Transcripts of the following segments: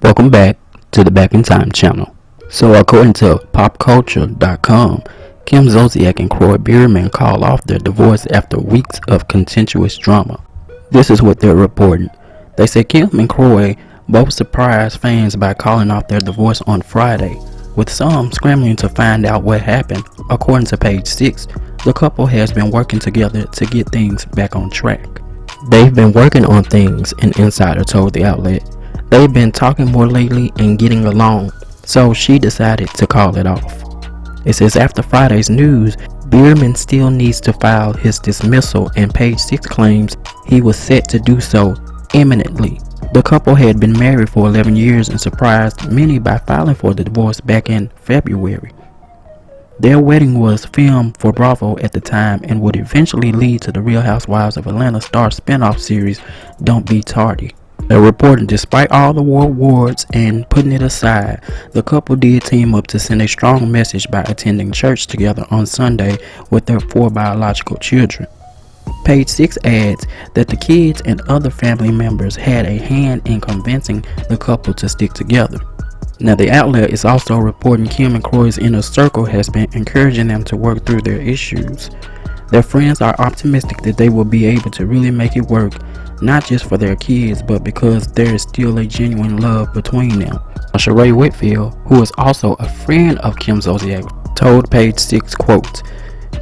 Welcome back to the Back in Time channel. So according to popculture.com, Kim Zolciak and Kroy Biermann called off their divorce after weeks of contentious drama. This is what they're reporting. They say Kim and Kroy both surprised fans by calling off their divorce on Friday, with some scrambling to find out what happened. According to page 6, the couple has been working together to get things back on track. They've been working on things, an insider told the outlet. They've been talking more lately and getting along, so she decided to call it off. It says after Friday's news, Biermann still needs to file his dismissal, and page 6 claims he was set to do so imminently. The couple had been married for 11 years and surprised many by filing for the divorce back in February. Their wedding was filmed for Bravo at the time and would eventually lead to the Real Housewives of Atlanta star spinoff series Don't Be Tardy. They're reporting despite all the awards and putting it aside, the couple did team up to send a strong message by attending church together on Sunday with their 4 biological children. Page 6 adds that the kids and other family members had a hand in convincing the couple to stick together. Now the outlet is also reporting Kim and Kroy's inner circle has been encouraging them to work through their issues. Their friends are optimistic that they will be able to really make it work, not just for their kids, but because there is still a genuine love between them. Sheree Whitfield, who is also a friend of Kim Zolciak, told page 6, quote,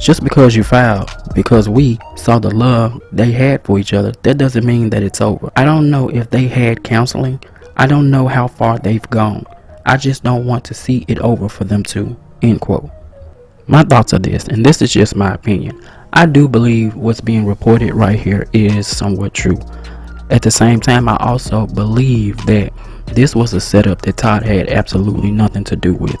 "Just because you filed, because we saw the love they had for each other, that doesn't mean that it's over. I don't know if they had counseling. I don't know how far they've gone. I just don't want to see it over for them too," end quote. My thoughts are this, and this is just my opinion. I do believe what's being reported right here is somewhat true. At the same time, I also believe that this was a setup that Todd had absolutely nothing to do with.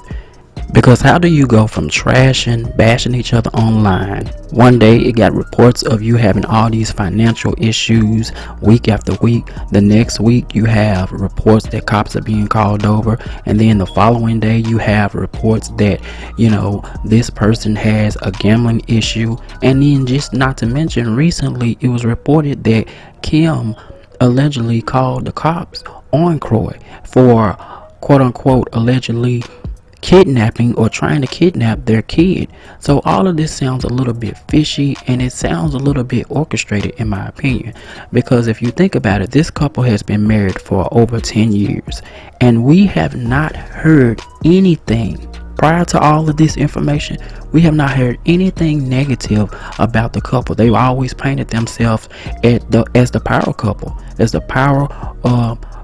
Because how do you go from trashing, bashing each other online? One day it got reports of you having all these financial issues week after week. The next week you have reports that cops are being called over. And then the following day you have reports that, this person has a gambling issue. And then just not to mention, recently it was reported that Kim allegedly called the cops on Kroy for quote unquote allegedly kidnapping or trying to kidnap their kid. So all of this sounds a little bit fishy, and it sounds a little bit orchestrated in my opinion, because if you think about it, this couple has been married for over 10 years and we have not heard anything prior to all of this information. We have not heard anything negative about the couple. They've always painted themselves as the power couple, as the power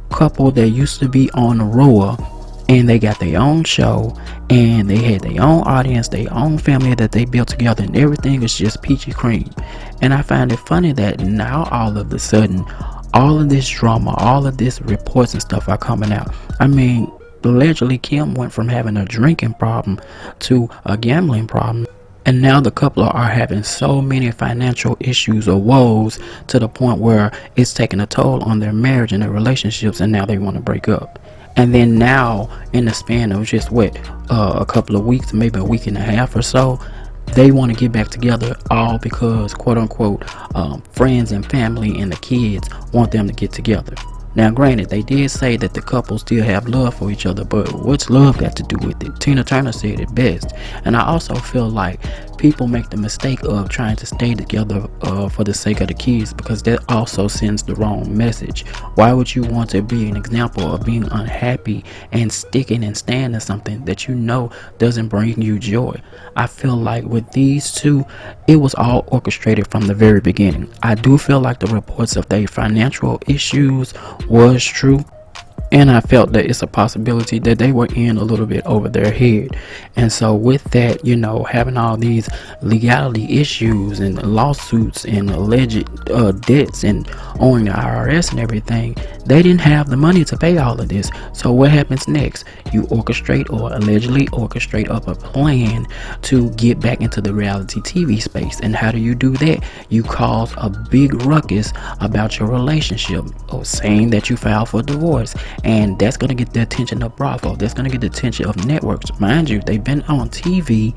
couple that used to be on the Roar. And they got their own show, and they had their own audience, their own family that they built together, and everything is just peachy cream. And I find it funny that now all of a sudden, all of this drama, all of this reports and stuff are coming out. I mean, allegedly Kim went from having a drinking problem to a gambling problem. And now the couple are having so many financial issues or woes to the point where it's taking a toll on their marriage and their relationships, and now they want to break up. And then now, in the span of just a couple of weeks, maybe a week and a half or so, they want to get back together, all because quote unquote friends and family and the kids want them to get together. Now granted, they did say that the couple still have love for each other, but what's love got to do with it? Tina Turner said it best. And I also feel like people make the mistake of trying to stay together for the sake of the kids, because that also sends the wrong message. Why would you want to be an example of being unhappy and sticking and standing something that you know doesn't bring you joy? I feel like with these two, it was all orchestrated from the very beginning. I do feel like the reports of their financial issues was true, and I felt that it's a possibility that they were in a little bit over their head. And so with that, having all these legality issues and lawsuits and alleged debts and owing the IRS and everything, they didn't have the money to pay all of this. So what happens next? You orchestrate or allegedly orchestrate up a plan to get back into the reality TV space. And how do you do that? You cause a big ruckus about your relationship, or saying that you filed for divorce. And that's going to get the attention of Bravo. That's going to get the attention of networks. Mind you, they've been on TV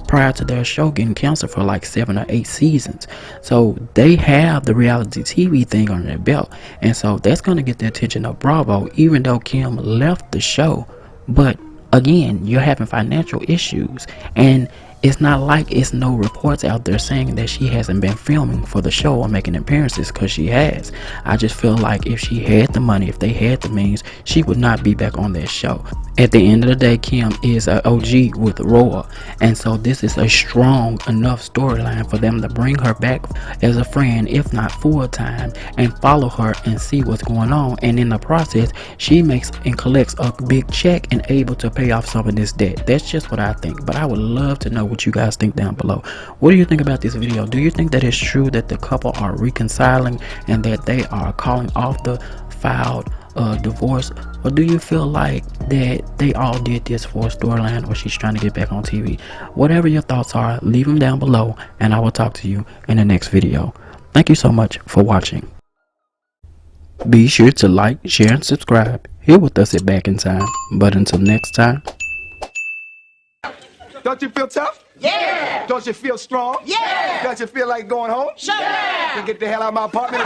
prior to their show getting canceled for like 7 or 8 seasons. So they have the reality TV thing on their belt. And so that's going to get get the attention of Bravo, even though Kim left the show. But again, you're having financial issues, and it's not like it's no reports out there saying that she hasn't been filming for the show or making appearances, because she has. I just feel like if she had the money, if they had the means, she would not be back on that show. At the end of the day, Kim is an OG with Roar, and so this is a strong enough storyline for them to bring her back as a friend, if not full time, and follow her and see what's going on. And in the process, she makes and collects a big check and able to pay off some of this debt. That's just what I think. But I would love to know what you guys think down below. What do you think about this video? Do you think that it's true that the couple are reconciling and that they are calling off the filed divorce, or do you feel like that they all did this for a storyline, or she's trying to get back on TV? Whatever your thoughts are, leave them down below, and I will talk to you in the next video. Thank you so much for watching. Be sure to like, share, and subscribe here with us at Back in Time. But until next time. Don't you feel tough? Yeah! Don't you feel strong? Yeah! Don't you feel like going home? Sure! Yeah! Then get the hell out of my apartment.